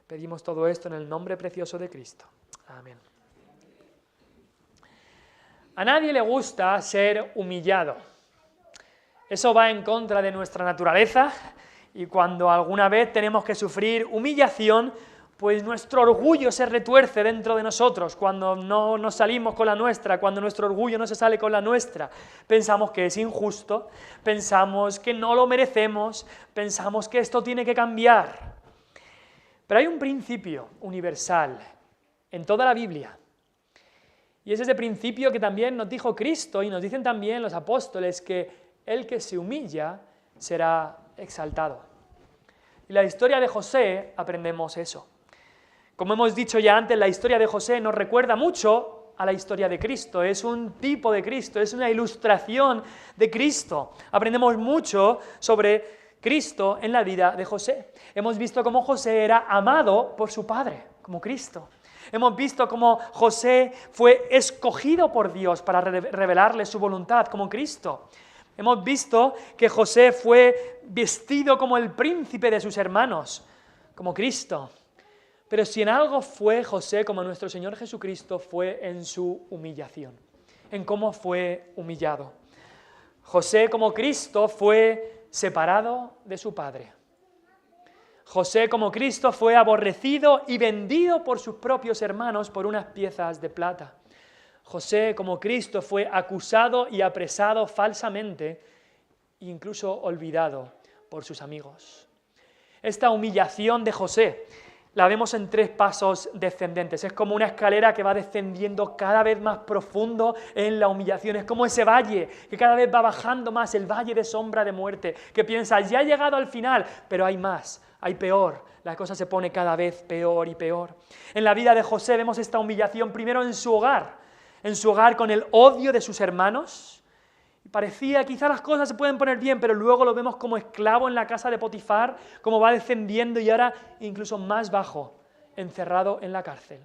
Pedimos todo esto en el nombre precioso de Cristo. Amén. A nadie le gusta ser humillado. Eso va en contra de nuestra naturaleza y cuando alguna vez tenemos que sufrir humillación, pues nuestro orgullo se retuerce dentro de nosotros, cuando no nos salimos con la nuestra, cuando nuestro orgullo no se sale con la nuestra. Pensamos que es injusto, pensamos que no lo merecemos, pensamos que esto tiene que cambiar. Pero hay un principio universal en toda la Biblia, y es ese principio que también nos dijo Cristo y nos dicen también los apóstoles, que el que se humilla será exaltado. Y la historia de José aprendemos eso. Como hemos dicho ya antes, la historia de José nos recuerda mucho a la historia de Cristo, es un tipo de Cristo, es una ilustración de Cristo. Aprendemos mucho sobre Cristo en la vida de José. Hemos visto cómo José era amado por su padre, como Cristo. Hemos visto cómo José fue escogido por Dios para revelarle su voluntad, como Cristo. Hemos visto que José fue vestido como el príncipe de sus hermanos, como Cristo. Pero si en algo fue José como nuestro Señor Jesucristo, fue en su humillación, en cómo fue humillado. José como Cristo fue separado de su padre. José como Cristo fue aborrecido y vendido por sus propios hermanos por unas piezas de plata. José como Cristo fue acusado y apresado falsamente e incluso olvidado por sus amigos. Esta humillación de José la vemos en 3 pasos descendentes. Es como una escalera que va descendiendo cada vez más profundo en la humillación. Es como ese valle que cada vez va bajando más, el valle de sombra de muerte, que piensas, ya he llegado al final, pero hay más, hay peor. La cosa se pone cada vez peor y peor. En la vida de José vemos esta humillación primero en su hogar con el odio de sus hermanos. Parecía, quizá las cosas se pueden poner bien, pero luego lo vemos como esclavo en la casa de Potifar, como va descendiendo y ahora incluso más bajo, encerrado en la cárcel.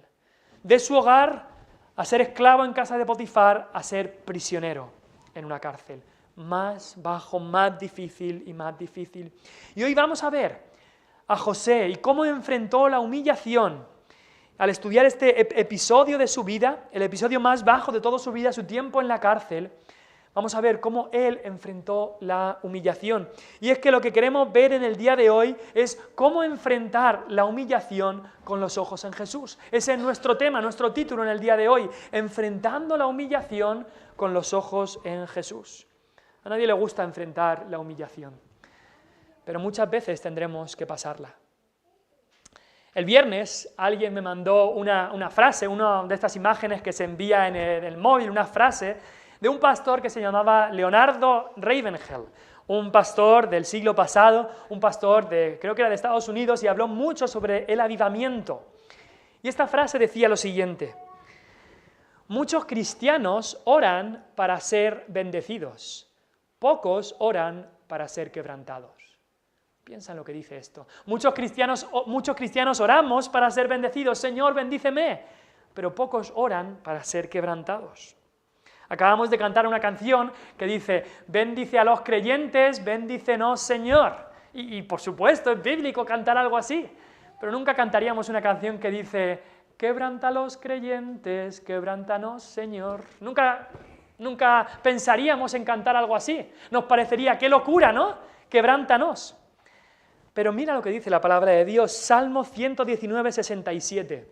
De su hogar a ser esclavo en casa de Potifar, a ser prisionero en una cárcel. Más bajo, más difícil y más difícil. Y hoy vamos a ver a José y cómo enfrentó la humillación. Al estudiar este episodio de su vida, el episodio más bajo de toda su vida, su tiempo en la cárcel, vamos a ver cómo él enfrentó la humillación. Y es que lo que queremos ver en el día de hoy es cómo enfrentar la humillación con los ojos en Jesús. Ese es nuestro tema, nuestro título en el día de hoy, enfrentando la humillación con los ojos en Jesús. A nadie le gusta enfrentar la humillación, pero muchas veces tendremos que pasarla. El viernes alguien me mandó una frase, una de estas imágenes que se envía en el móvil, una frase de un pastor que se llamaba Leonardo Ravenhill, un pastor del siglo pasado, un pastor creo que era de Estados Unidos, y habló mucho sobre el avivamiento. Y esta frase decía lo siguiente: muchos cristianos oran para ser bendecidos, pocos oran para ser quebrantados. Piensa en lo que dice esto. Muchos cristianos oramos para ser bendecidos, Señor, bendíceme, pero pocos oran para ser quebrantados. Acabamos de cantar una canción que dice, bendice a los creyentes, bendícenos, Señor. Y por supuesto, es bíblico cantar algo así, pero nunca cantaríamos una canción que dice, quebranta a los creyentes, quebrántanos, Señor. Nunca pensaríamos en cantar algo así. Nos parecería, qué locura, ¿no? Quebrántanos. Pero mira lo que dice la palabra de Dios, Salmo 119, 67.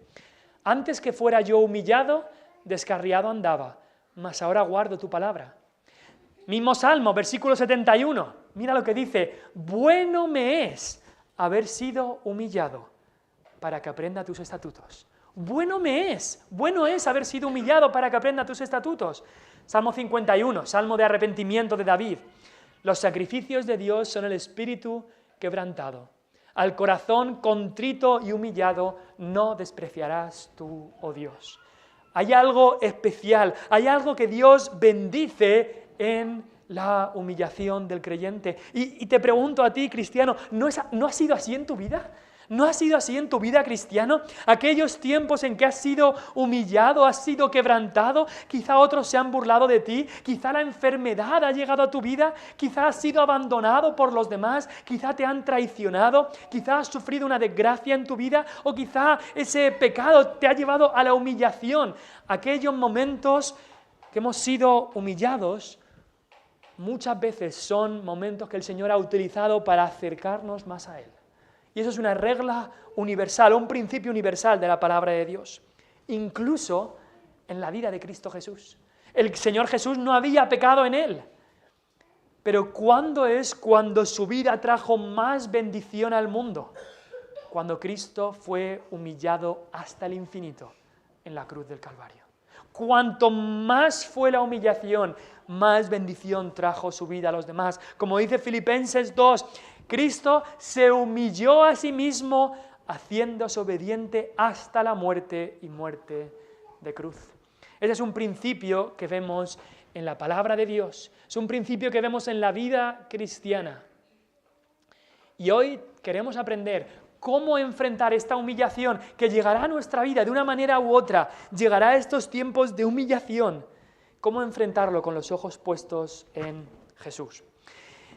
Antes que fuera yo humillado, descarriado andaba, mas ahora guardo tu palabra. Mismo Salmo, versículo 71, mira lo que dice, bueno me es haber sido humillado para que aprenda tus estatutos. Bueno es haber sido humillado para que aprenda tus estatutos. Salmo 51, Salmo de arrepentimiento de David. Los sacrificios de Dios son el espíritu quebrantado. Al corazón contrito y humillado no despreciarás tú, oh Dios. Hay algo especial, hay algo que Dios bendice en la humillación del creyente. Y te pregunto a ti, cristiano, ¿no ha sido así en tu vida? ¿No ha sido así en tu vida, cristiano? Aquellos tiempos en que has sido humillado, has sido quebrantado, quizá otros se han burlado de ti, quizá la enfermedad ha llegado a tu vida, quizá has sido abandonado por los demás, quizá te han traicionado, quizá has sufrido una desgracia en tu vida o quizá ese pecado te ha llevado a la humillación. Aquellos momentos que hemos sido humillados muchas veces son momentos que el Señor ha utilizado para acercarnos más a Él. Y eso es una regla universal, un principio universal de la palabra de Dios. Incluso en la vida de Cristo Jesús. El Señor Jesús no había pecado en Él. Pero ¿cuándo es cuando su vida trajo más bendición al mundo? Cuando Cristo fue humillado hasta el infinito en la cruz del Calvario. Cuanto más fue la humillación, más bendición trajo su vida a los demás. Como dice Filipenses 2, Cristo se humilló a sí mismo, haciéndose obediente hasta la muerte y muerte de cruz. Ese es un principio que vemos en la palabra de Dios, es un principio que vemos en la vida cristiana. Y hoy queremos aprender cómo enfrentar esta humillación que llegará a nuestra vida de una manera u otra, llegará a estos tiempos de humillación, cómo enfrentarlo con los ojos puestos en Jesús.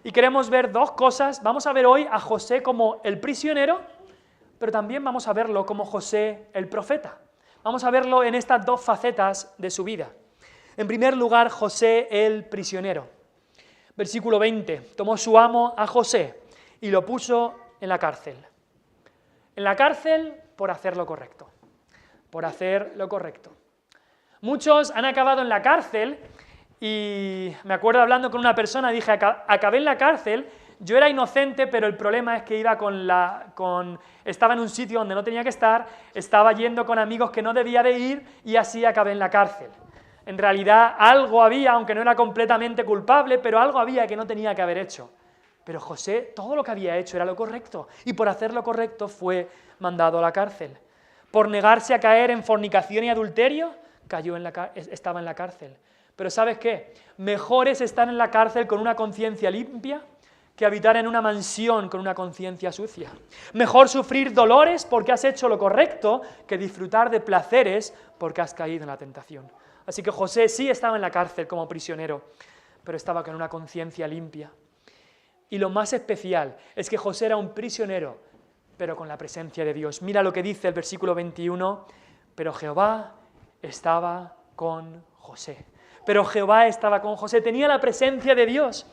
Y queremos ver dos cosas. Vamos a ver hoy a José como el prisionero, pero también vamos a verlo como José el profeta. Vamos a verlo en estas dos facetas de su vida. En primer lugar, José el prisionero. Versículo 20. Tomó su amo a José y lo puso en la cárcel. En la cárcel por hacer lo correcto. Por hacer lo correcto. Muchos han acabado en la cárcel. Y me acuerdo hablando con una persona, dije, acabé en la cárcel, yo era inocente, pero el problema es que estaba en un sitio donde no tenía que estar, estaba yendo con amigos que no debía de ir y así acabé en la cárcel. En realidad algo había, aunque no era completamente culpable, pero algo había que no tenía que haber hecho. Pero José, todo lo que había hecho era lo correcto, y por hacer lo correcto fue mandado a la cárcel. Por negarse a caer en fornicación y adulterio, estaba en la cárcel. Pero ¿sabes qué? Mejor es estar en la cárcel con una conciencia limpia que habitar en una mansión con una conciencia sucia. Mejor sufrir dolores porque has hecho lo correcto que disfrutar de placeres porque has caído en la tentación. Así que José sí estaba en la cárcel como prisionero, pero estaba con una conciencia limpia. Y lo más especial es que José era un prisionero, pero con la presencia de Dios. Mira lo que dice el versículo 21, pero Jehová estaba con José. Pero Jehová estaba con José, tenía la presencia de Dios.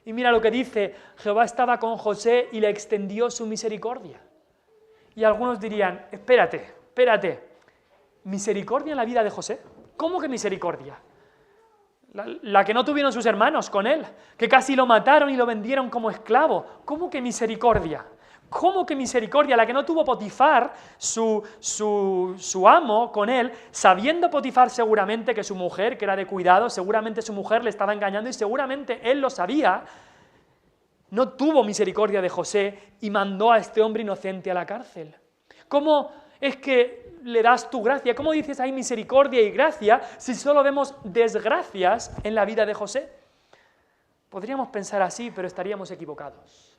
Y mira lo que dice, Jehová estaba con José y le extendió su misericordia. Y algunos dirían, espérate, ¿misericordia en la vida de José? ¿Cómo que misericordia? La que no tuvieron sus hermanos con él, que casi lo mataron y lo vendieron como esclavo. ¿Cómo que misericordia? ¿Cómo que misericordia? La que no tuvo Potifar, su amo, con él, sabiendo Potifar seguramente que su mujer, que era de cuidado, seguramente su mujer le estaba engañando y seguramente él lo sabía, no tuvo misericordia de José y mandó a este hombre inocente a la cárcel. ¿Cómo es que le das tu gracia? ¿Cómo dices ahí misericordia y gracia si solo vemos desgracias en la vida de José? Podríamos pensar así, pero estaríamos equivocados.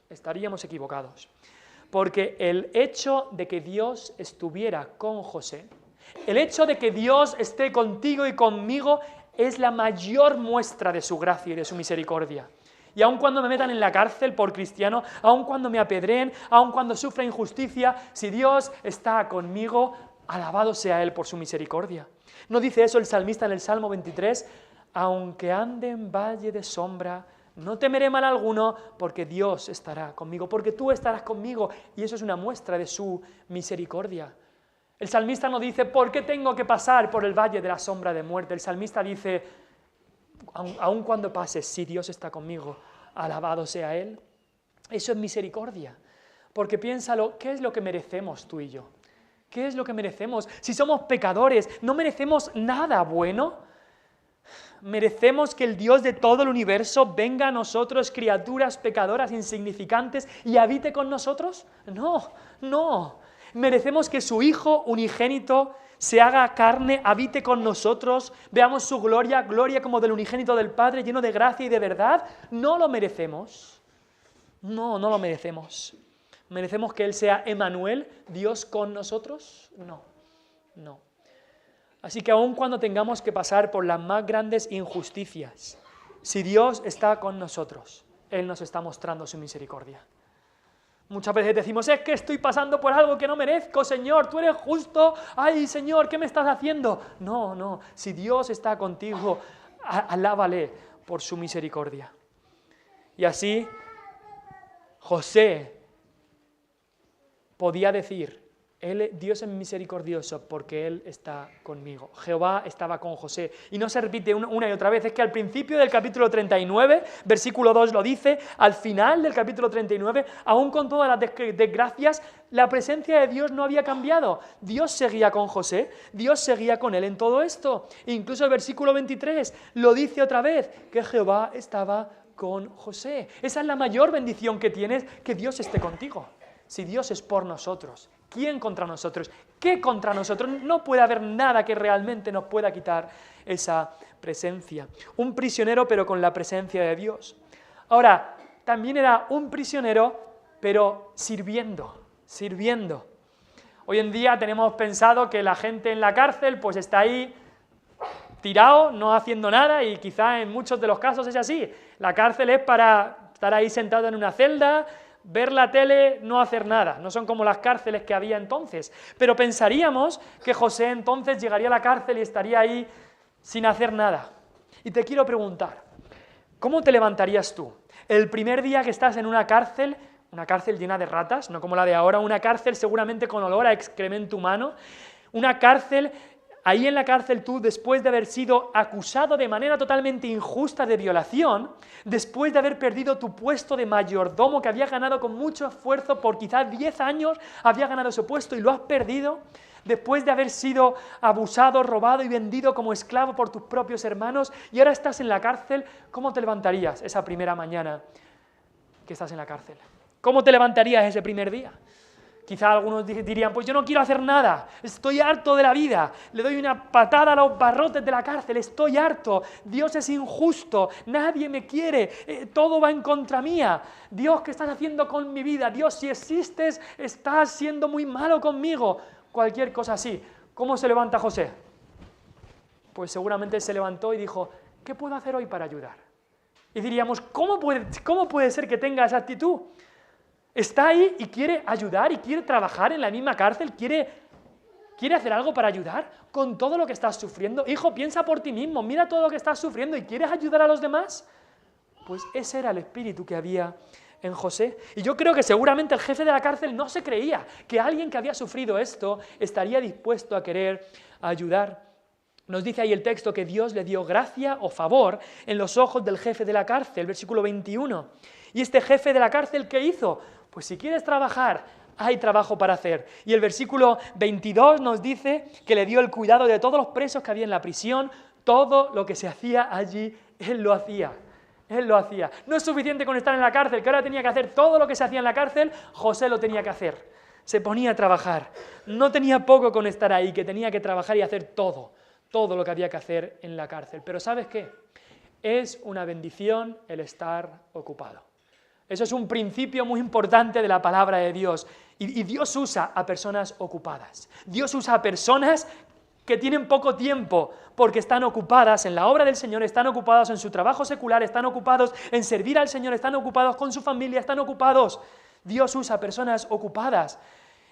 Porque el hecho de que Dios estuviera con José, el hecho de que Dios esté contigo y conmigo es la mayor muestra de su gracia y de su misericordia. Y aun cuando me metan en la cárcel por cristiano, aun cuando me apedreen, aun cuando sufra injusticia, si Dios está conmigo, alabado sea Él por su misericordia. ¿No dice eso el salmista en el Salmo 23? Aunque ande en valle de sombra, no temeré mal alguno, porque Dios estará conmigo, porque tú estarás conmigo, y eso es una muestra de su misericordia. El salmista no dice, ¿por qué tengo que pasar por el valle de la sombra de muerte? El salmista dice, aun cuando pases, si Dios está conmigo, alabado sea Él. Eso es misericordia, porque piénsalo, ¿qué es lo que merecemos tú y yo? ¿Qué es lo que merecemos? Si somos pecadores, ¿no merecemos nada bueno? ¿Merecemos que el Dios de todo el universo venga a nosotros, criaturas pecadoras insignificantes, y habite con nosotros? No. ¿Merecemos que su Hijo unigénito se haga carne, habite con nosotros, veamos su gloria como del unigénito del Padre, lleno de gracia y de verdad? No lo merecemos. No lo merecemos. ¿Merecemos que Él sea Emmanuel, Dios con nosotros? No, no. Así que aun cuando tengamos que pasar por las más grandes injusticias, si Dios está con nosotros, Él nos está mostrando su misericordia. Muchas veces decimos, es que estoy pasando por algo que no merezco, Señor, tú eres justo, ay, Señor, ¿qué me estás haciendo? No, no, si Dios está contigo, alábale por su misericordia. Y así, José podía decir, Dios es misericordioso porque Él está conmigo. Jehová estaba con José. Y no se repite una y otra vez, es que al principio del capítulo 39, versículo 2 lo dice, al final del capítulo 39, aún con todas las desgracias, la presencia de Dios no había cambiado. Dios seguía con José, Dios seguía con él en todo esto. E incluso el versículo 23 lo dice otra vez, que Jehová estaba con José. Esa es la mayor bendición que tienes, que Dios esté contigo. Si Dios es por nosotros, ¿quién contra nosotros? ¿Qué contra nosotros? No puede haber nada que realmente nos pueda quitar esa presencia. Un prisionero, pero con la presencia de Dios. Ahora, también era un prisionero, pero sirviendo. Hoy en día tenemos pensado que la gente en la cárcel pues está ahí tirado, no haciendo nada, y quizá en muchos de los casos es así. La cárcel es para estar ahí sentado en una celda, ver la tele, no hacer nada. No son como las cárceles que había entonces. Pero pensaríamos que José entonces llegaría a la cárcel y estaría ahí sin hacer nada. Y te quiero preguntar, ¿cómo te levantarías tú? El primer día que estás en una cárcel llena de ratas, no como la de ahora, una cárcel seguramente con olor a excremento humano, una cárcel. Ahí en la cárcel tú, después de haber sido acusado de manera totalmente injusta de violación, después de haber perdido tu puesto de mayordomo que habías ganado con mucho esfuerzo por quizás 10 años, habías ganado ese puesto y lo has perdido, después de haber sido abusado, robado y vendido como esclavo por tus propios hermanos, y ahora estás en la cárcel, ¿cómo te levantarías esa primera mañana que estás en la cárcel? ¿Cómo te levantarías ese primer día? Quizá algunos dirían, pues yo no quiero hacer nada, estoy harto de la vida, le doy una patada a los barrotes de la cárcel, estoy harto, Dios es injusto, nadie me quiere, todo va en contra mía. Dios, ¿qué estás haciendo con mi vida? Dios, si existes, estás siendo muy malo conmigo. Cualquier cosa así. ¿Cómo se levanta José? Pues seguramente se levantó y dijo, ¿qué puedo hacer hoy para ayudar? Y diríamos, ¿cómo puede ser que tenga esa actitud? Está ahí y quiere ayudar y quiere trabajar en la misma cárcel, quiere hacer algo para ayudar con todo lo que estás sufriendo. Hijo, piensa por ti mismo, mira todo lo que estás sufriendo y ¿quieres ayudar a los demás? Pues ese era el espíritu que había en José. Y yo creo que seguramente el jefe de la cárcel no se creía que alguien que había sufrido esto estaría dispuesto a querer ayudar. Nos dice ahí el texto que Dios le dio gracia o favor en los ojos del jefe de la cárcel, versículo 21. ¿Y este jefe de la cárcel qué hizo? Pues si quieres trabajar, hay trabajo para hacer. Y el versículo 22 nos dice que le dio el cuidado de todos los presos que había en la prisión, todo lo que se hacía allí, él lo hacía. Él lo hacía. No es suficiente con estar en la cárcel, que ahora tenía que hacer todo lo que se hacía en la cárcel, José lo tenía que hacer. Se ponía a trabajar. No tenía poco con estar ahí, que tenía que trabajar y hacer todo lo que había que hacer en la cárcel. Pero ¿sabes qué? Es una bendición el estar ocupado. Eso es un principio muy importante de la palabra de Dios. Y Dios usa a personas ocupadas. Dios usa a personas que tienen poco tiempo porque están ocupadas en la obra del Señor, están ocupados en su trabajo secular, están ocupados en servir al Señor, están ocupados con su familia, están ocupados. Dios usa a personas ocupadas.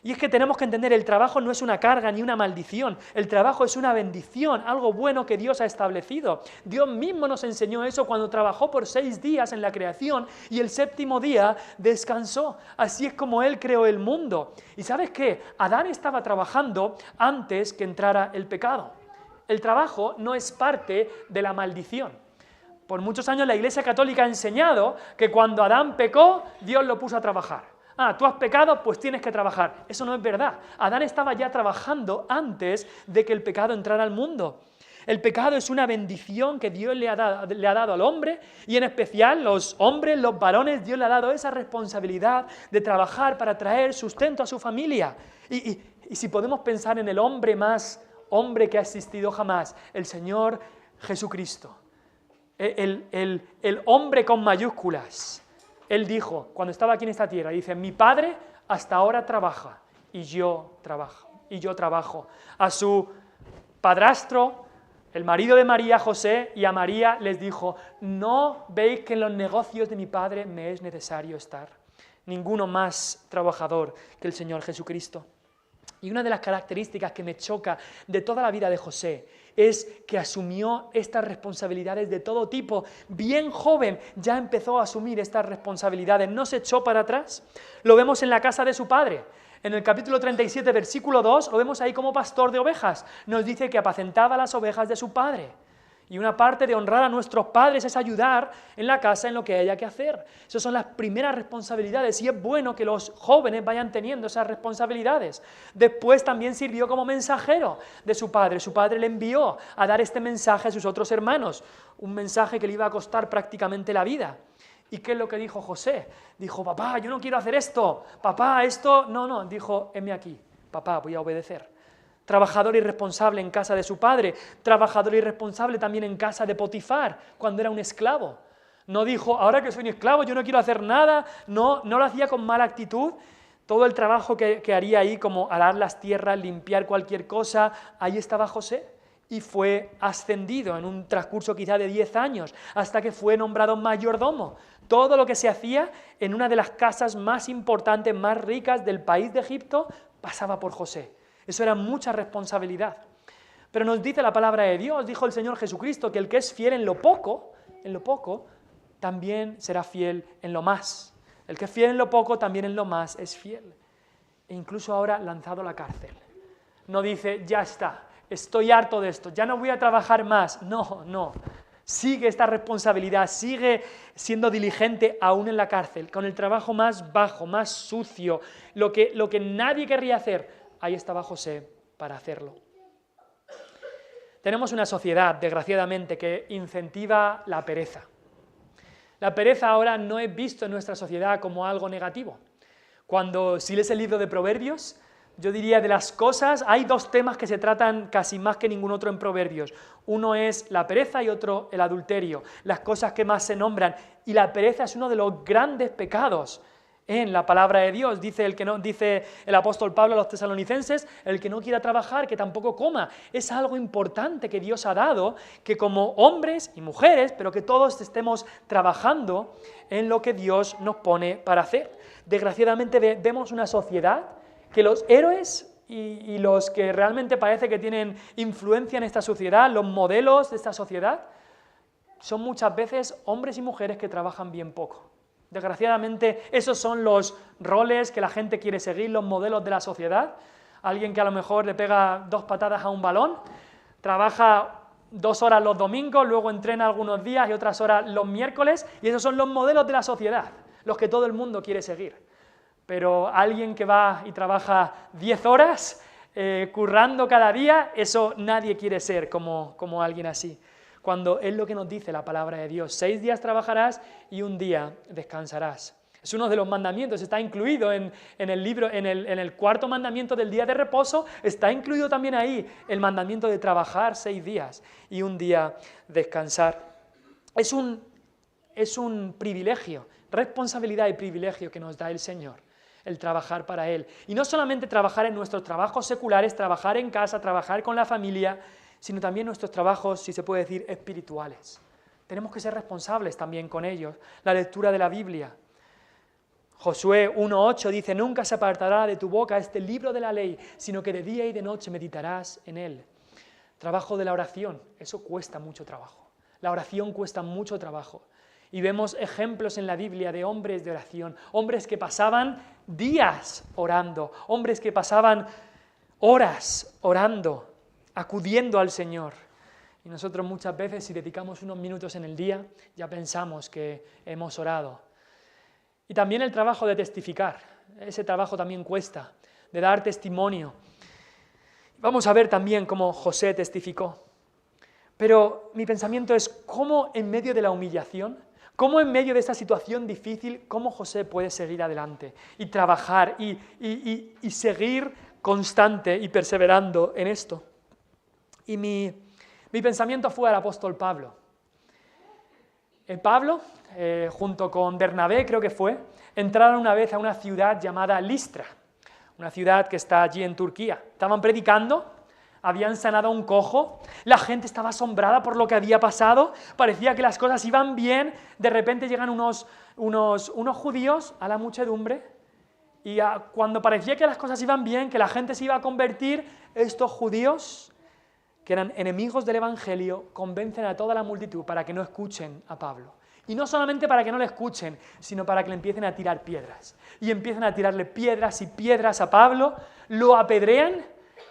Y es que tenemos que entender, el trabajo no es una carga ni una maldición, el trabajo es una bendición, algo bueno que Dios ha establecido. Dios mismo nos enseñó eso cuando trabajó por 6 días en la creación y el 7º día descansó. Así es como Él creó el mundo. ¿Y sabes qué? Adán estaba trabajando antes que entrara el pecado. El trabajo no es parte de la maldición. Por muchos años la Iglesia Católica ha enseñado que cuando Adán pecó, Dios lo puso a trabajar. Tú has pecado, pues tienes que trabajar. Eso no es verdad. Adán estaba ya trabajando antes de que el pecado entrara al mundo. El pecado es una bendición que Dios le ha dado al hombre, y en especial los hombres, los varones, Dios le ha dado esa responsabilidad de trabajar para traer sustento a su familia. Y si podemos pensar en el hombre más hombre que ha existido jamás, el Señor Jesucristo, el hombre con mayúsculas. Él dijo, cuando estaba aquí en esta tierra, dice, mi Padre hasta ahora trabaja y yo trabajo. A su padrastro, el marido de María, José, y a María les dijo, ¿no veis que en los negocios de mi padre me es necesario estar? Ninguno más trabajador que el Señor Jesucristo. Y una de las características que me choca de toda la vida de José es que asumió estas responsabilidades de todo tipo. Bien joven ya empezó a asumir estas responsabilidades, no se echó para atrás. Lo vemos en la casa de su padre. En el capítulo 37, versículo 2, lo vemos ahí como pastor de ovejas. Nos dice que apacentaba las ovejas de su padre. Y una parte de honrar a nuestros padres es ayudar en la casa en lo que haya que hacer. Esas son las primeras responsabilidades y es bueno que los jóvenes vayan teniendo esas responsabilidades. Después también sirvió como mensajero de su padre. Su padre le envió a dar este mensaje a sus otros hermanos, un mensaje que le iba a costar prácticamente la vida. ¿Y qué es lo que dijo José? Dijo, papá, yo no quiero hacer esto, papá, esto, no, dijo, heme aquí, papá, voy a obedecer. Trabajador y responsable en casa de su padre, trabajador y responsable también en casa de Potifar, cuando era un esclavo. No dijo, ahora que soy un esclavo, yo no quiero hacer nada, no lo hacía con mala actitud. Todo el trabajo que haría ahí, como arar las tierras, limpiar cualquier cosa, ahí estaba José. Y fue ascendido en un transcurso quizá de 10 años, hasta que fue nombrado mayordomo. Todo lo que se hacía en una de las casas más importantes, más ricas del país de Egipto, pasaba por José. Eso era mucha responsabilidad. Pero nos dice la palabra de Dios, dijo el Señor Jesucristo, que el que es fiel en lo poco, también será fiel en lo más. El que es fiel en lo poco, también en lo más es fiel. E incluso ahora lanzado a la cárcel. No dice, ya está, estoy harto de esto, ya no voy a trabajar más. No. Sigue esta responsabilidad, sigue siendo diligente aún en la cárcel, con el trabajo más bajo, más sucio, lo que nadie querría hacer. Ahí estaba José para hacerlo. Tenemos una sociedad, desgraciadamente, que incentiva la pereza. La pereza ahora no es visto en nuestra sociedad como algo negativo. Si lees el libro de Proverbios, yo diría de las cosas, hay dos temas que se tratan casi más que ningún otro en Proverbios. Uno es la pereza y otro el adulterio, las cosas que más se nombran. Y la pereza es uno de los grandes pecados en la palabra de Dios. Dice el apóstol Pablo a los tesalonicenses, el que no quiera trabajar, que tampoco coma. Es algo importante que Dios ha dado, que como hombres y mujeres, pero que todos estemos trabajando en lo que Dios nos pone para hacer. Desgraciadamente vemos una sociedad que los héroes y los que realmente parece que tienen influencia en esta sociedad, los modelos de esta sociedad, son muchas veces hombres y mujeres que trabajan bien poco. Desgraciadamente, esos son los roles que la gente quiere seguir, los modelos de la sociedad. Alguien que a lo mejor le pega 2 patadas a un balón, trabaja 2 horas los domingos, luego entrena algunos días y otras horas los miércoles, y esos son los modelos de la sociedad, los que todo el mundo quiere seguir. Pero alguien que va y trabaja 10 horas, currando cada día, eso nadie quiere ser como alguien así. Cuando es lo que nos dice la palabra de Dios, 6 días trabajarás y 1 día descansarás. Es uno de los mandamientos, está incluido en el libro, en el 4.º mandamiento del día de reposo, está incluido también ahí el mandamiento de trabajar 6 días y 1 día descansar. Es un privilegio, responsabilidad y privilegio que nos da el Señor, el trabajar para Él. Y no solamente trabajar en nuestros trabajos seculares, trabajar en casa, trabajar con la familia, sino también nuestros trabajos, si se puede decir, espirituales. Tenemos que ser responsables también con ellos. La lectura de la Biblia. Josué 1:8 dice, nunca se apartará de tu boca este libro de la ley, sino que de día y de noche meditarás en él. Trabajo de la oración, eso cuesta mucho trabajo. La oración cuesta mucho trabajo. Y vemos ejemplos en la Biblia de hombres de oración, hombres que pasaban días orando, hombres que pasaban horas orando, acudiendo al Señor. Y nosotros muchas veces, si dedicamos unos minutos en el día, ya pensamos que hemos orado. Y también el trabajo de testificar, ese trabajo también cuesta, de dar testimonio. Vamos a ver también cómo José testificó. Pero mi pensamiento es cómo en medio de la humillación, cómo en medio de esta situación difícil, cómo José puede seguir adelante y trabajar y seguir constante y perseverando en esto. Y mi pensamiento fue al apóstol Pablo. Pablo, junto con Bernabé, creo que fue, entraron una vez a una ciudad llamada Listra, una ciudad que está allí en Turquía. Estaban predicando, habían sanado a un cojo, la gente estaba asombrada por lo que había pasado, parecía que las cosas iban bien, de repente llegan unos judíos a la muchedumbre, y cuando parecía que las cosas iban bien, que la gente se iba a convertir, estos judíos, que eran enemigos del Evangelio, convencen a toda la multitud para que no escuchen a Pablo. Y no solamente para que no le escuchen, sino para que le empiecen a tirar piedras. Y empiezan a tirarle piedras y piedras a Pablo, lo apedrean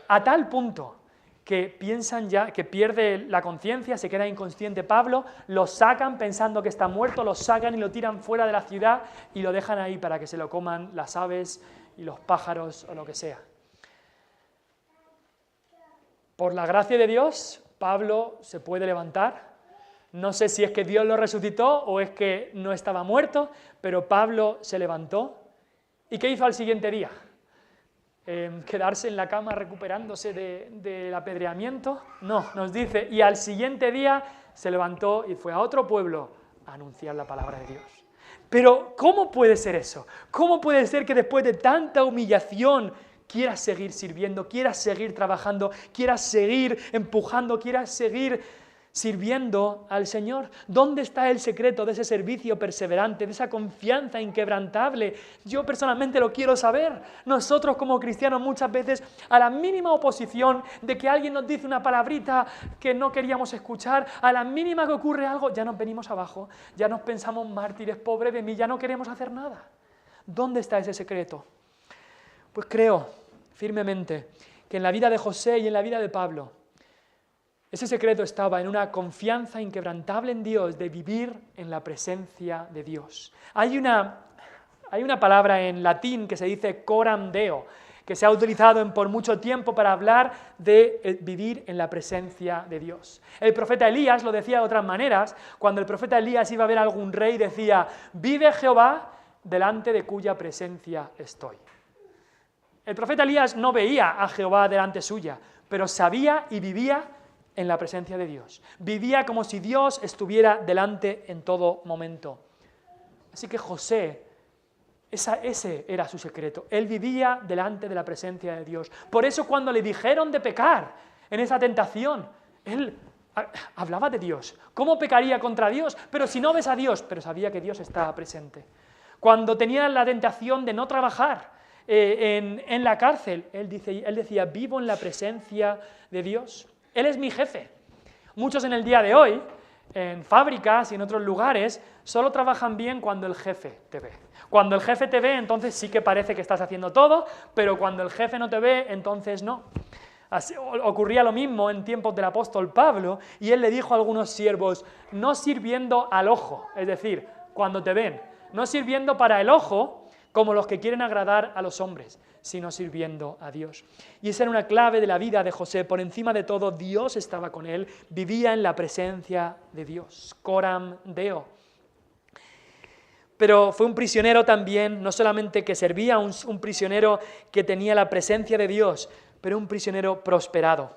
a tal punto que piensan ya que pierde la conciencia, se queda inconsciente Pablo, lo sacan pensando que está muerto, lo sacan y lo tiran fuera de la ciudad y lo dejan ahí para que se lo coman las aves y los pájaros o lo que sea. Por la gracia de Dios, Pablo se puede levantar. No sé si es que Dios lo resucitó o es que no estaba muerto, pero Pablo se levantó. ¿Y qué hizo al siguiente día? ¿Quedarse en la cama recuperándose del apedreamiento? No, nos dice, y al siguiente día se levantó y fue a otro pueblo a anunciar la palabra de Dios. Pero, ¿cómo puede ser eso? ¿Cómo puede ser que después de tanta humillación quieras seguir sirviendo, quieras seguir trabajando, quieras seguir empujando, quieras seguir sirviendo al Señor? ¿Dónde está el secreto de ese servicio perseverante, de esa confianza inquebrantable? Yo personalmente lo quiero saber. Nosotros como cristianos muchas veces a la mínima oposición de que alguien nos dice una palabrita que no queríamos escuchar, a la mínima que ocurre algo, ya nos venimos abajo, ya nos pensamos mártires, pobre de mí, ya no queremos hacer nada. ¿Dónde está ese secreto? Pues creo firmemente que en la vida de José y en la vida de Pablo, ese secreto estaba en una confianza inquebrantable en Dios, de vivir en la presencia de Dios. Hay una palabra en latín que se dice coram Deo, que se ha utilizado por mucho tiempo para hablar de vivir en la presencia de Dios. El profeta Elías lo decía de otras maneras. Cuando el profeta Elías iba a ver a algún rey, decía: vive Jehová, delante de cuya presencia estoy. El profeta Elías no veía a Jehová delante suya, pero sabía y vivía en la presencia de Dios. Vivía como si Dios estuviera delante en todo momento. Así que José, ese era su secreto. Él vivía delante de la presencia de Dios. Por eso cuando le dijeron de pecar en esa tentación, él hablaba de Dios. ¿Cómo pecaría contra Dios? Pero si no ves a Dios, pero sabía que Dios estaba presente. Cuando tenía la tentación de no trabajar en la cárcel, él decía, vivo en la presencia de Dios. Él es mi jefe. Muchos en el día de hoy, en fábricas y en otros lugares, solo trabajan bien cuando el jefe te ve. Cuando el jefe te ve, entonces sí que parece que estás haciendo todo, pero cuando el jefe no te ve, entonces no. Así, ocurría lo mismo en tiempos del apóstol Pablo, y él le dijo a algunos siervos, no sirviendo al ojo, es decir, cuando te ven, no sirviendo para el ojo, como los que quieren agradar a los hombres, sino sirviendo a Dios. Y esa era una clave de la vida de José. Por encima de todo, Dios estaba con él, vivía en la presencia de Dios. Coram Deo. Pero fue un prisionero también, no solamente que servía, un prisionero que tenía la presencia de Dios, pero un prisionero prosperado.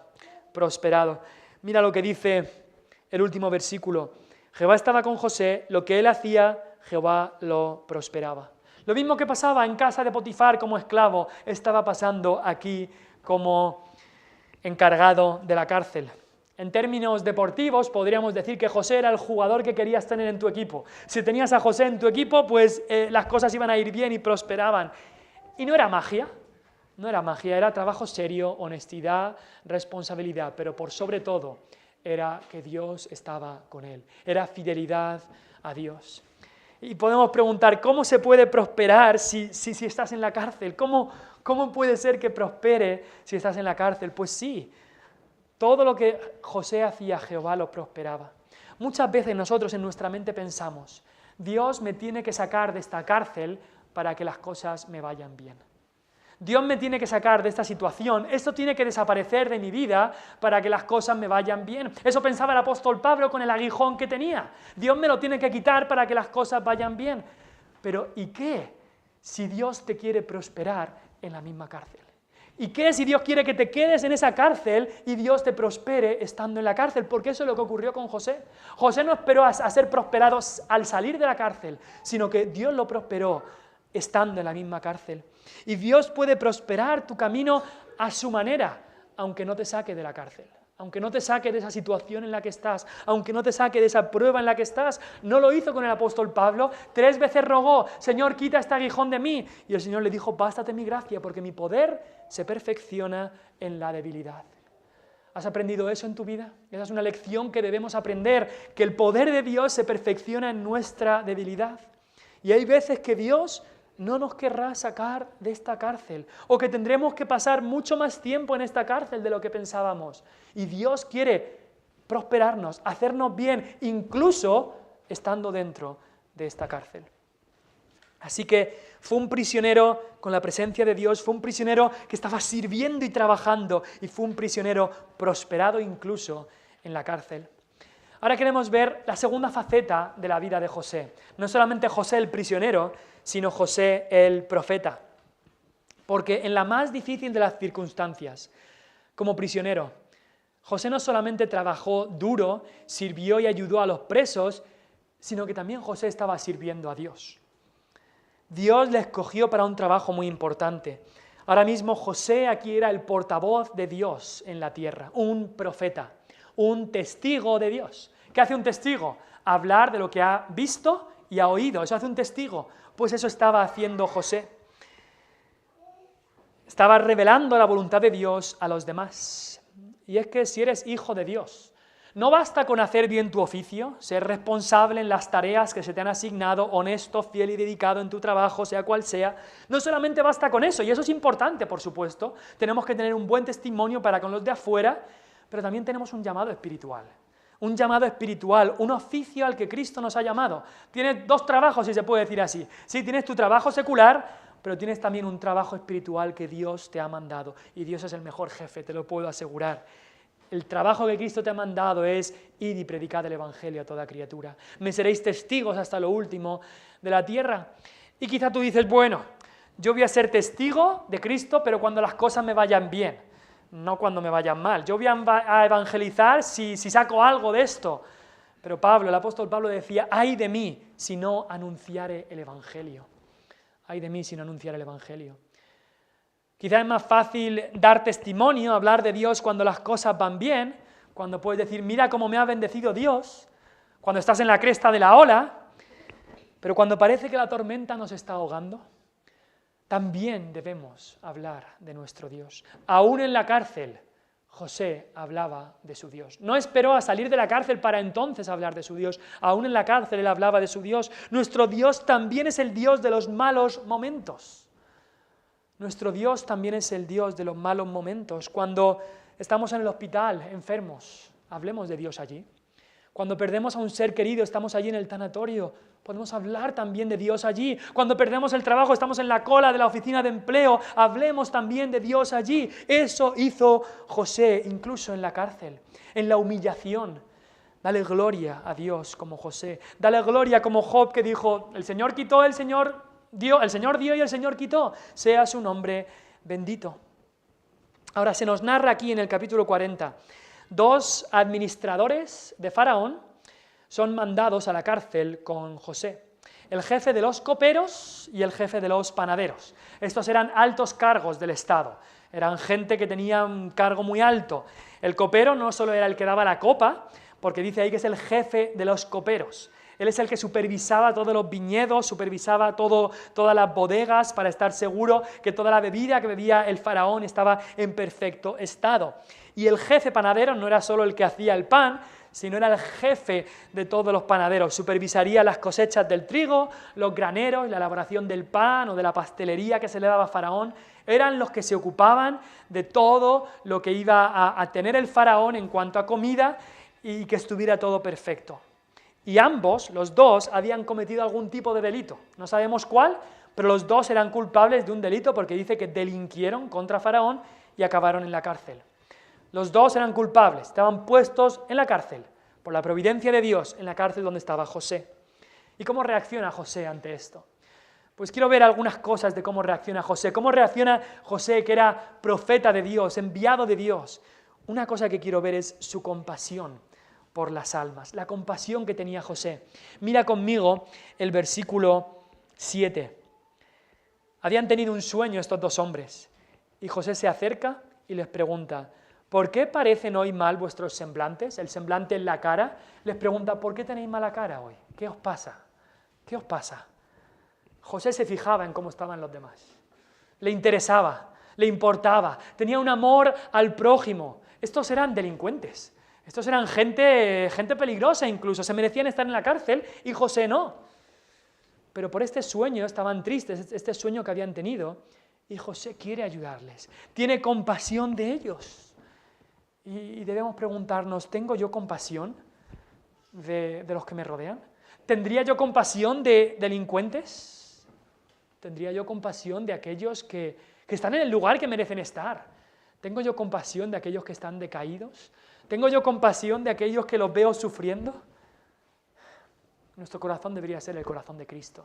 Mira lo que dice el último versículo. Jehová estaba con José, lo que él hacía, Jehová lo prosperaba. Lo mismo que pasaba en casa de Potifar como esclavo, estaba pasando aquí como encargado de la cárcel. En términos deportivos, podríamos decir que José era el jugador que querías tener en tu equipo. Si tenías a José en tu equipo, pues las cosas iban a ir bien y prosperaban. Y no era magia, era trabajo serio, honestidad, responsabilidad, pero por sobre todo era que Dios estaba con él, era fidelidad a Dios. Y podemos preguntar, ¿cómo se puede prosperar si estás en la cárcel? ¿Cómo puede ser que prospere si estás en la cárcel? Pues sí, todo lo que José hacía, Jehová lo prosperaba. Muchas veces nosotros en nuestra mente pensamos, Dios me tiene que sacar de esta cárcel para que las cosas me vayan bien. Dios me tiene que sacar de esta situación, esto tiene que desaparecer de mi vida para que las cosas me vayan bien. Eso pensaba el apóstol Pablo con el aguijón que tenía. Dios me lo tiene que quitar para que las cosas vayan bien. Pero ¿y qué si Dios te quiere prosperar en la misma cárcel? ¿Y qué si Dios quiere que te quedes en esa cárcel y Dios te prospere estando en la cárcel? Porque eso es lo que ocurrió con José. José no esperó a ser prosperado al salir de la cárcel, sino que Dios lo prosperó estando en la misma cárcel. Y Dios puede prosperar tu camino a su manera, aunque no te saque de la cárcel, aunque no te saque de esa situación en la que estás, aunque no te saque de esa prueba en la que estás. No lo hizo con el apóstol Pablo. 3 veces rogó: Señor, quita este aguijón de mí. Y el Señor le dijo: bástate mi gracia, porque mi poder se perfecciona en la debilidad. ¿Has aprendido eso en tu vida? Esa es una lección que debemos aprender, que el poder de Dios se perfecciona en nuestra debilidad. Y hay veces que Dios no nos querrá sacar de esta cárcel, o que tendremos que pasar mucho más tiempo en esta cárcel de lo que pensábamos. Y Dios quiere prosperarnos, hacernos bien, incluso estando dentro de esta cárcel. Así que fue un prisionero con la presencia de Dios, fue un prisionero que estaba sirviendo y trabajando, y fue un prisionero prosperado incluso en la cárcel. Ahora queremos ver la segunda faceta de la vida de José. No solamente José el prisionero, sino José el profeta. Porque en la más difícil de las circunstancias, como prisionero, José no solamente trabajó duro, sirvió y ayudó a los presos, sino que también José estaba sirviendo a Dios. Dios le escogió para un trabajo muy importante. Ahora mismo José aquí era el portavoz de Dios en la tierra, un profeta, un testigo de Dios. ¿Qué hace un testigo? Hablar de lo que ha visto y ha oído. Eso hace un testigo. Pues eso estaba haciendo José. Estaba revelando la voluntad de Dios a los demás. Y es que si eres hijo de Dios, no basta con hacer bien tu oficio, ser responsable en las tareas que se te han asignado, honesto, fiel y dedicado en tu trabajo, sea cual sea. No solamente basta con eso, y eso es importante, por supuesto. Tenemos que tener un buen testimonio para con los de afuera, pero también tenemos un llamado espiritual. Un llamado espiritual, un oficio al que Cristo nos ha llamado. Tienes 2 trabajos, si se puede decir así. Sí, tienes tu trabajo secular, pero tienes también un trabajo espiritual que Dios te ha mandado. Y Dios es el mejor jefe, te lo puedo asegurar. El trabajo que Cristo te ha mandado es: id y predicad el Evangelio a toda criatura. Me seréis testigos hasta lo último de la tierra. Y quizá tú dices: bueno, yo voy a ser testigo de Cristo, pero cuando las cosas me vayan bien, no cuando me vayan mal. Yo voy a evangelizar si saco algo de esto. Pero Pablo, el apóstol Pablo decía: ay de mí si no anunciare el Evangelio. Ay de mí si no anunciare el Evangelio. Quizás es más fácil dar testimonio, hablar de Dios cuando las cosas van bien, cuando puedes decir: mira cómo me ha bendecido Dios, cuando estás en la cresta de la ola, pero cuando parece que la tormenta nos está ahogando, también debemos hablar de nuestro Dios. Aún en la cárcel, José hablaba de su Dios. No esperó a salir de la cárcel para entonces hablar de su Dios. Aún en la cárcel él hablaba de su Dios. Nuestro Dios también es el Dios de los malos momentos. Nuestro Dios también es el Dios de los malos momentos. Cuando estamos en el hospital, enfermos, hablemos de Dios allí. Cuando perdemos a un ser querido, estamos allí en el tanatorio, podemos hablar también de Dios allí. Cuando perdemos el trabajo, estamos en la cola de la oficina de empleo, hablemos también de Dios allí. Eso hizo José, incluso en la cárcel, en la humillación. Dale gloria a Dios como José. Dale gloria como Job, que dijo: el Señor quitó, el Señor dio y el Señor quitó. Sea su nombre bendito. Ahora se nos narra aquí en el capítulo 40, 2 administradores de Faraón son mandados a la cárcel con José. El jefe de los coperos y el jefe de los panaderos. Estos eran altos cargos del Estado. Eran gente que tenía un cargo muy alto. El copero no solo era el que daba la copa, porque dice ahí que es el jefe de los coperos. Él es el que supervisaba todos los viñedos, supervisaba todas las bodegas para estar seguro que toda la bebida que bebía el faraón estaba en perfecto estado. Y el jefe panadero no era solo el que hacía el pan, sino era el jefe de todos los panaderos. Supervisaría las cosechas del trigo, los graneros, la elaboración del pan o de la pastelería que se le daba a Faraón. Eran los que se ocupaban de todo lo que iba a tener el faraón en cuanto a comida y que estuviera todo perfecto. Y ambos, los dos, habían cometido algún tipo de delito. No sabemos cuál, pero los dos eran culpables de un delito porque dice que delinquieron contra Faraón y acabaron en la cárcel. Los dos eran culpables, estaban puestos en la cárcel, por la providencia de Dios, en la cárcel donde estaba José. ¿Y cómo reacciona José ante esto? Pues quiero ver algunas cosas de cómo reacciona José. Cómo reacciona José, que era profeta de Dios, enviado de Dios. Una cosa que quiero ver es su compasión por las almas, la compasión que tenía José. Mira conmigo el versículo 7. Habían tenido un sueño estos dos hombres, y José se acerca y les pregunta: ¿por qué parecen hoy mal vuestros semblantes? El semblante en la cara. Les pregunta: ¿por qué tenéis mala cara hoy? ¿Qué os pasa? ¿Qué os pasa? José se fijaba en cómo estaban los demás. Le interesaba, le importaba, tenía un amor al prójimo. Estos eran delincuentes, estos eran gente peligrosa incluso, se merecían estar en la cárcel y José no. Pero por este sueño estaban tristes, este sueño que habían tenido, y José quiere ayudarles, tiene compasión de ellos. Y debemos preguntarnos: ¿tengo yo compasión de los que me rodean? ¿Tendría yo compasión de delincuentes? ¿Tendría yo compasión de aquellos que están en el lugar que merecen estar? ¿Tengo yo compasión de aquellos que están decaídos? ¿Tengo yo compasión de aquellos que los veo sufriendo? Nuestro corazón debería ser el corazón de Cristo.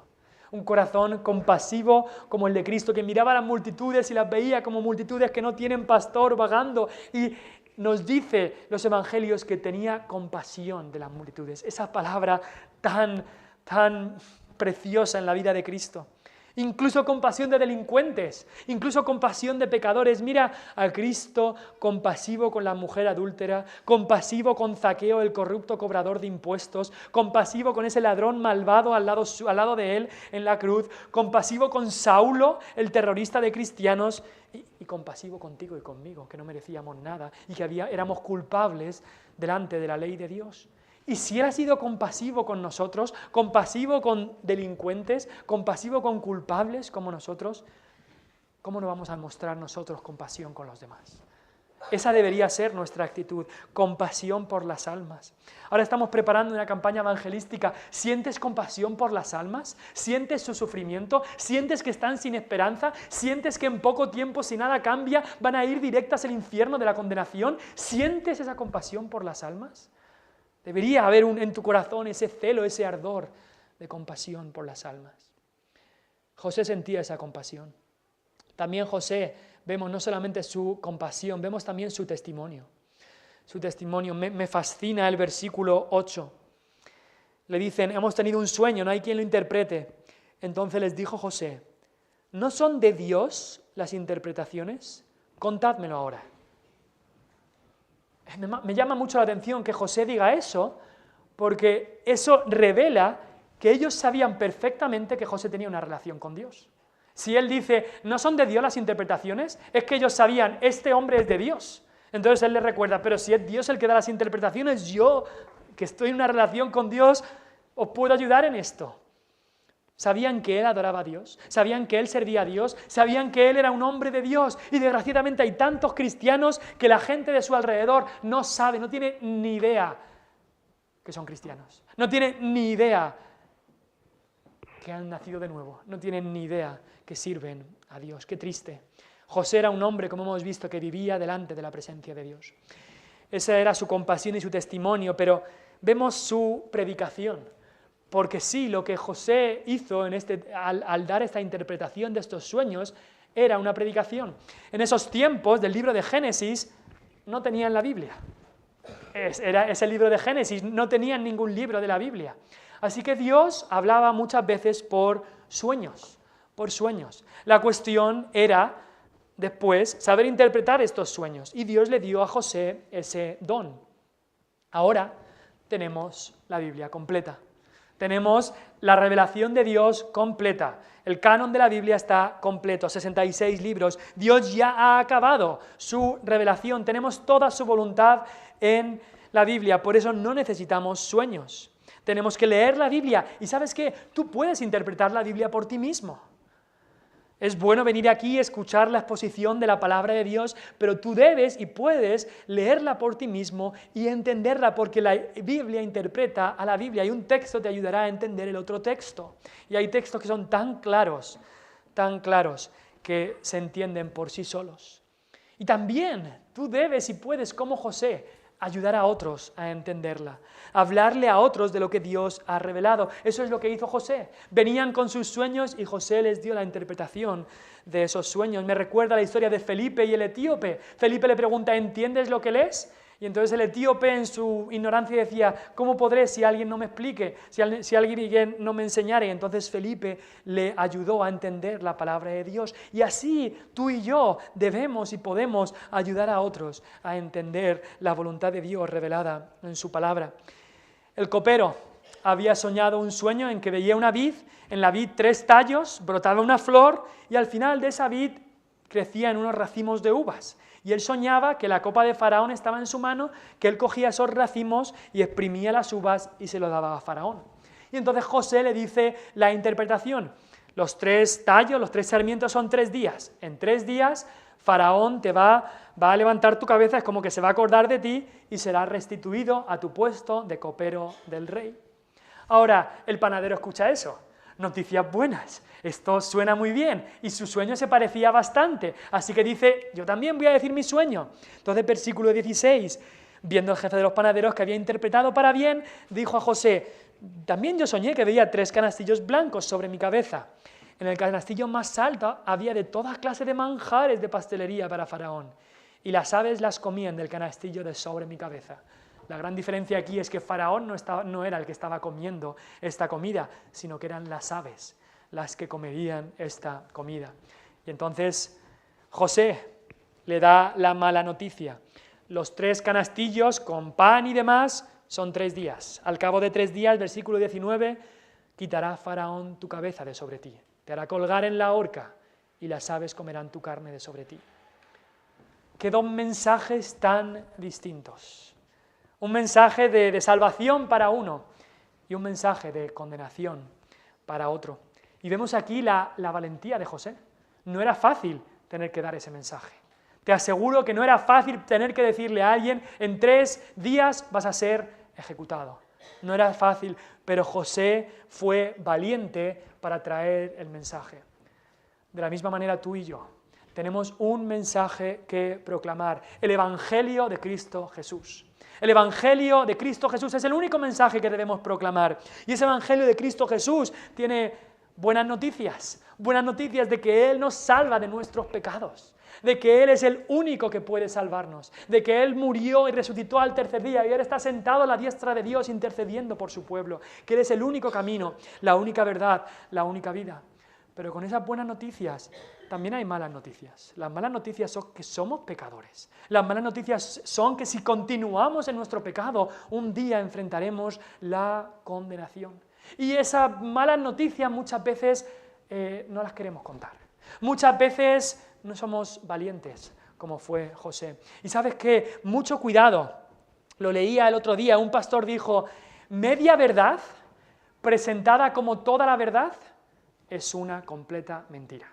Un corazón compasivo como el de Cristo, que miraba a las multitudes y las veía como multitudes que no tienen pastor vagando. Y nos dice los evangelios que tenía compasión de las multitudes. Esa palabra tan preciosa en la vida de Cristo. Incluso compasión de delincuentes, incluso compasión de pecadores. Mira a Cristo compasivo con la mujer adúltera, compasivo con Zaqueo, el corrupto cobrador de impuestos, compasivo con ese ladrón malvado al lado de él en la cruz, compasivo con Saulo, el terrorista de cristianos, y compasivo contigo y conmigo, que no merecíamos nada y que éramos culpables delante de la ley de Dios. Y si Él ha sido compasivo con nosotros, compasivo con delincuentes, compasivo con culpables como nosotros, ¿cómo no vamos a mostrar nosotros compasión con los demás? Esa debería ser nuestra actitud, compasión por las almas. Ahora estamos preparando una campaña evangelística. ¿Sientes compasión por las almas? ¿Sientes su sufrimiento? ¿Sientes que están sin esperanza? ¿Sientes que en poco tiempo, si nada cambia, van a ir directas al infierno de la condenación? ¿Sientes esa compasión por las almas? Debería haber en tu corazón ese celo, ese ardor de compasión por las almas. José sentía esa compasión. También José, vemos no solamente su compasión, vemos también su testimonio. Su testimonio, me fascina el versículo 8. Le dicen: hemos tenido un sueño, no hay quien lo interprete. Entonces les dijo José: ¿no son de Dios las interpretaciones? Contádmelo ahora. Me llama mucho la atención que José diga eso, porque eso revela que ellos sabían perfectamente que José tenía una relación con Dios. Si él dice: no son de Dios las interpretaciones, es que ellos sabían: este hombre es de Dios. Entonces él les recuerda: pero si es Dios el que da las interpretaciones, yo, que estoy en una relación con Dios, os puedo ayudar en esto. Sabían que él adoraba a Dios, sabían que él servía a Dios, sabían que él era un hombre de Dios, y desgraciadamente hay tantos cristianos que la gente de su alrededor no sabe, no tiene ni idea que son cristianos, no tiene ni idea que han nacido de nuevo, no tienen ni idea que sirven a Dios. Qué triste. José era un hombre, como hemos visto, que vivía delante de la presencia de Dios. Esa era su compasión y su testimonio, pero vemos su predicación. Porque sí, lo que José hizo al dar esta interpretación de estos sueños era una predicación. En esos tiempos del libro de Génesis no tenían la Biblia. Ese libro de Génesis, no tenían ningún libro de la Biblia. Así que Dios hablaba muchas veces por sueños, por sueños. La cuestión era después saber interpretar estos sueños, y Dios le dio a José ese don. Ahora tenemos la Biblia completa. Tenemos la revelación de Dios completa. El canon de la Biblia está completo, 66 libros. Dios ya ha acabado su revelación. Tenemos toda su voluntad en la Biblia. Por eso no necesitamos sueños. Tenemos que leer la Biblia. ¿Y sabes qué? Tú puedes interpretar la Biblia por ti mismo. Es bueno venir aquí y escuchar la exposición de la palabra de Dios, pero tú debes y puedes leerla por ti mismo y entenderla, porque la Biblia interpreta a la Biblia, y un texto te ayudará a entender el otro texto. Y hay textos que son tan claros, que se entienden por sí solos. Y también tú debes y puedes, como José, ayudar a otros a entenderla, hablarle a otros de lo que Dios ha revelado. Eso es lo que hizo José. Venían con sus sueños y José les dio la interpretación de esos sueños. Me recuerda la historia de Felipe y el etíope. Felipe le pregunta, ¿entiendes lo que lees? Y entonces el etíope en su ignorancia decía, ¿cómo podré si alguien no me explique, si alguien no me enseñare? Y entonces Felipe le ayudó a entender la palabra de Dios. Y así tú y yo debemos y podemos ayudar a otros a entender la voluntad de Dios revelada en su palabra. El copero había soñado un sueño en que veía una vid, en la vid 3 tallos, brotaba una flor y al final de esa vid crecían unos racimos de uvas. Y él soñaba que la copa de Faraón estaba en su mano, que él cogía esos racimos y exprimía las uvas y se lo daba a Faraón. Y entonces José le dice la interpretación. Los 3 tallos, los 3 sarmientos son 3 días. En 3 días Faraón te va a levantar tu cabeza, es como que se va a acordar de ti y será restituido a tu puesto de copero del rey. Ahora, el panadero escucha eso. Noticias buenas, esto suena muy bien, y su sueño se parecía bastante, así que dice, yo también voy a decir mi sueño. Entonces, versículo 16, viendo el jefe de los panaderos que había interpretado para bien, dijo a José, también yo soñé que veía 3 canastillos blancos sobre mi cabeza. En el canastillo más alto había de todas clases de manjares de pastelería para Faraón, y las aves las comían del canastillo de sobre mi cabeza. La gran diferencia aquí es que Faraón no era el que estaba comiendo esta comida, sino que eran las aves las que comerían esta comida. Y entonces José le da la mala noticia. Los 3 canastillos con pan y demás son 3 días. Al cabo de 3 días, versículo 19, quitará Faraón tu cabeza de sobre ti, te hará colgar en la horca y las aves comerán tu carne de sobre ti. Qué 2 mensajes tan distintos. Un mensaje de salvación para uno y un mensaje de condenación para otro. Y vemos aquí la valentía de José. No era fácil tener que dar ese mensaje. Te aseguro que no era fácil tener que decirle a alguien, en 3 días vas a ser ejecutado. No era fácil, pero José fue valiente para traer el mensaje. De la misma manera tú y yo tenemos un mensaje que proclamar, el Evangelio de Cristo Jesús. El Evangelio de Cristo Jesús es el único mensaje que debemos proclamar. Y ese Evangelio de Cristo Jesús tiene buenas noticias de que Él nos salva de nuestros pecados, de que Él es el único que puede salvarnos, de que Él murió y resucitó al 3er día y ahora está sentado a la diestra de Dios intercediendo por su pueblo, que Él es el único camino, la única verdad, la única vida. Pero con esas buenas noticias también hay malas noticias. Las malas noticias son que somos pecadores. Las malas noticias son que si continuamos en nuestro pecado, un día enfrentaremos la condenación. Y esas malas noticias muchas veces no las queremos contar. Muchas veces no somos valientes, como fue José. Y ¿sabes qué? Mucho cuidado. Lo leía el otro día, un pastor dijo, media verdad presentada como toda la verdad es una completa mentira.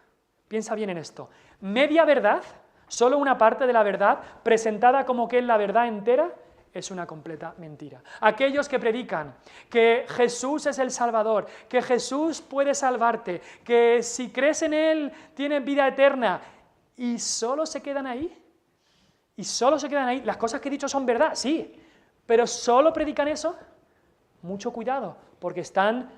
Piensa bien en esto. Media verdad, solo una parte de la verdad, presentada como que es la verdad entera, es una completa mentira. Aquellos que predican que Jesús es el Salvador, que Jesús puede salvarte, que si crees en Él tienes vida eterna, y solo se quedan ahí, las cosas que he dicho son verdad, sí, pero solo predican eso, mucho cuidado, porque están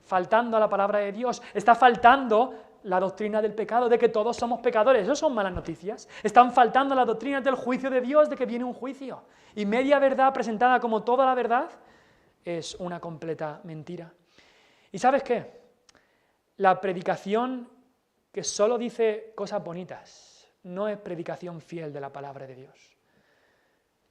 faltando a la palabra de Dios, está faltando la doctrina del pecado, de que todos somos pecadores. Eso son malas noticias. Están faltando las doctrinas del juicio de Dios, de que viene un juicio. Y media verdad presentada como toda la verdad es una completa mentira. ¿Y sabes qué? La predicación que solo dice cosas bonitas no es predicación fiel de la palabra de Dios.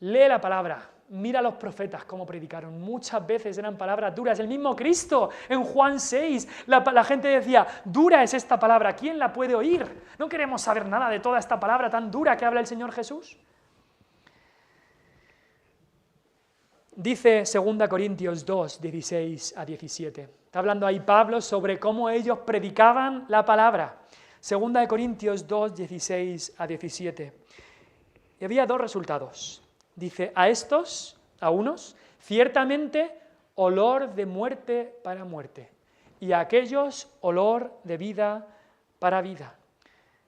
Lee la palabra, mira a los profetas cómo predicaron, muchas veces eran palabras duras. El mismo Cristo en Juan 6, la gente decía, dura es esta palabra, ¿quién la puede oír? No queremos saber nada de toda esta palabra tan dura que habla el Señor Jesús. Dice 2 Corintios 2, 16 a 17. Está hablando ahí Pablo sobre cómo ellos predicaban la palabra. 2 Corintios 2, 16 a 17. Y había 2 resultados. Dice, a unos, ciertamente olor de muerte para muerte, y a aquellos olor de vida para vida.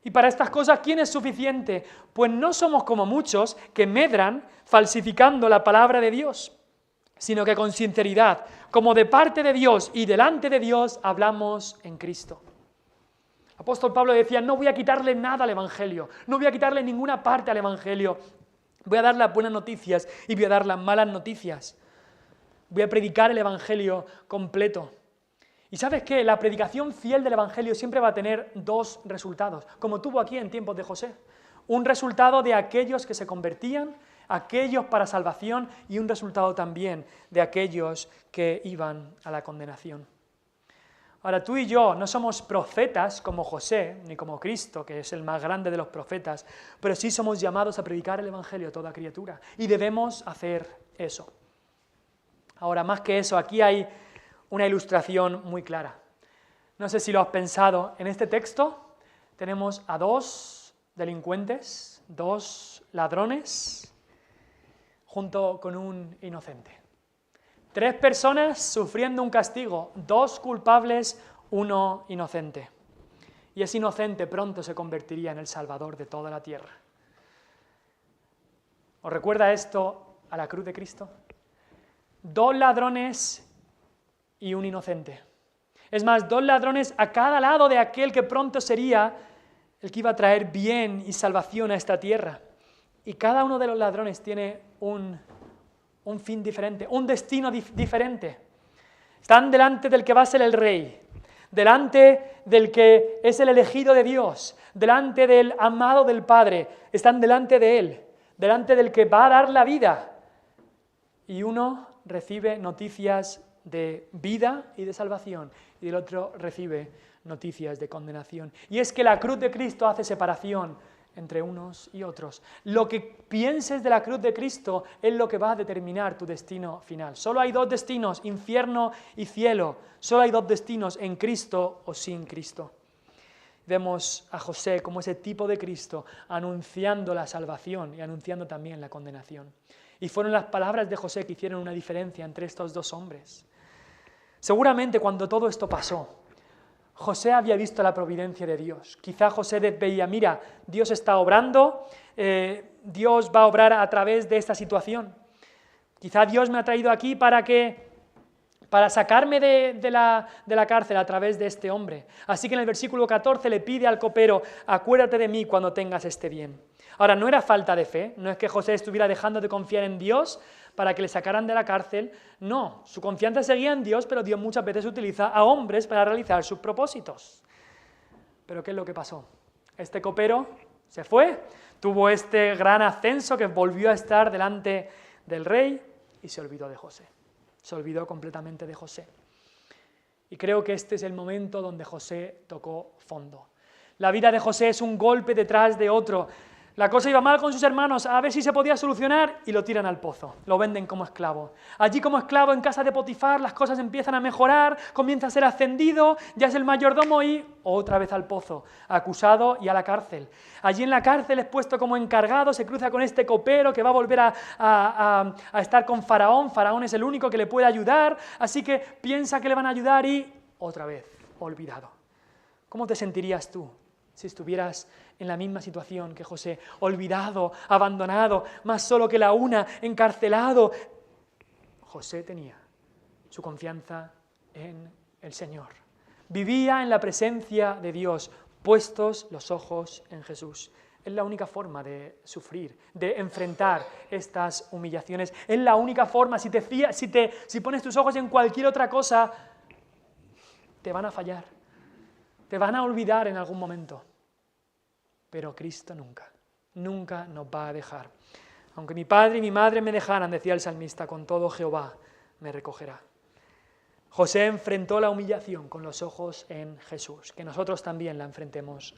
Y para estas cosas, ¿quién es suficiente? Pues no somos como muchos que medran falsificando la palabra de Dios, sino que con sinceridad, como de parte de Dios y delante de Dios, hablamos en Cristo. El apóstol Pablo decía, no voy a quitarle nada al Evangelio, no voy a quitarle ninguna parte al Evangelio, voy a dar las buenas noticias y voy a dar las malas noticias. Voy a predicar el Evangelio completo. ¿Y sabes qué? La predicación fiel del Evangelio siempre va a tener dos resultados, como tuvo aquí en tiempos de José. Un resultado de aquellos que se convertían, aquellos para salvación, y un resultado también de aquellos que iban a la condenación. Ahora, tú y yo no somos profetas como José, ni como Cristo, que es el más grande de los profetas, pero sí somos llamados a predicar el Evangelio a toda criatura, y debemos hacer eso. Ahora, más que eso, aquí hay una ilustración muy clara. No sé si lo has pensado, en este texto tenemos a dos delincuentes, dos ladrones, junto con un inocente. 3 personas sufriendo un castigo, 2 culpables, 1 inocente. Y ese inocente pronto se convertiría en el Salvador de toda la tierra. ¿Os recuerda esto a la cruz de Cristo? 2 ladrones y un inocente. Es más, 2 ladrones a cada lado de aquel que pronto sería el que iba a traer bien y salvación a esta tierra. Y cada uno de los ladrones tiene un fin diferente, un destino diferente. Están delante del que va a ser el rey, delante del que es el elegido de Dios, delante del amado del Padre, están delante de él, delante del que va a dar la vida. Y uno recibe noticias de vida y de salvación, y el otro recibe noticias de condenación. Y es que la cruz de Cristo hace separación entre unos y otros. Lo que pienses de la cruz de Cristo es lo que va a determinar tu destino final. Solo hay 2 destinos, infierno y cielo. Solo hay 2 destinos, en Cristo o sin Cristo. Vemos a José como ese tipo de Cristo, anunciando la salvación y anunciando también la condenación. Y fueron las palabras de José que hicieron una diferencia entre estos 2 hombres. Seguramente cuando todo esto pasó, José había visto la providencia de Dios. Quizá José veía, mira, Dios está obrando, Dios va a obrar a través de esta situación. Quizá Dios me ha traído aquí para sacarme de la cárcel a través de este hombre. Así que en el versículo 14 le pide al copero, acuérdate de mí cuando tengas este bien. Ahora, no era falta de fe, no es que José estuviera dejando de confiar en Dios para que le sacaran de la cárcel, no, su confianza seguía en Dios, pero Dios muchas veces utiliza a hombres para realizar sus propósitos. Pero ¿qué es lo que pasó? Este copero se fue, tuvo este gran ascenso que volvió a estar delante del rey y se olvidó de José. Se olvidó completamente de José. Y creo que este es el momento donde José tocó fondo. La vida de José es un golpe detrás de otro. La cosa iba mal con sus hermanos, a ver si se podía solucionar, y lo tiran al pozo, lo venden como esclavo. Allí como esclavo en casa de Potifar las cosas empiezan a mejorar, comienza a ser ascendido, ya es el mayordomo y otra vez al pozo, acusado y a la cárcel. Allí en la cárcel es puesto como encargado, se cruza con este copero que va a volver a estar con Faraón. Faraón es el único que le puede ayudar, así que piensa que le van a ayudar y otra vez olvidado. ¿Cómo te sentirías tú si estuvieras en la misma situación que José, olvidado, abandonado, más solo que la una, encarcelado? José tenía su confianza en el Señor. Vivía en la presencia de Dios, puestos los ojos en Jesús. Es la única forma de sufrir, de enfrentar estas humillaciones. Es la única forma. Si pones tus ojos en cualquier otra cosa, te van a fallar. Te van a olvidar en algún momento. Pero Cristo nunca nos va a dejar. Aunque mi padre y mi madre me dejaran, decía el salmista, con todo Jehová me recogerá. José enfrentó la humillación con los ojos en Jesús, que nosotros también la enfrentemos.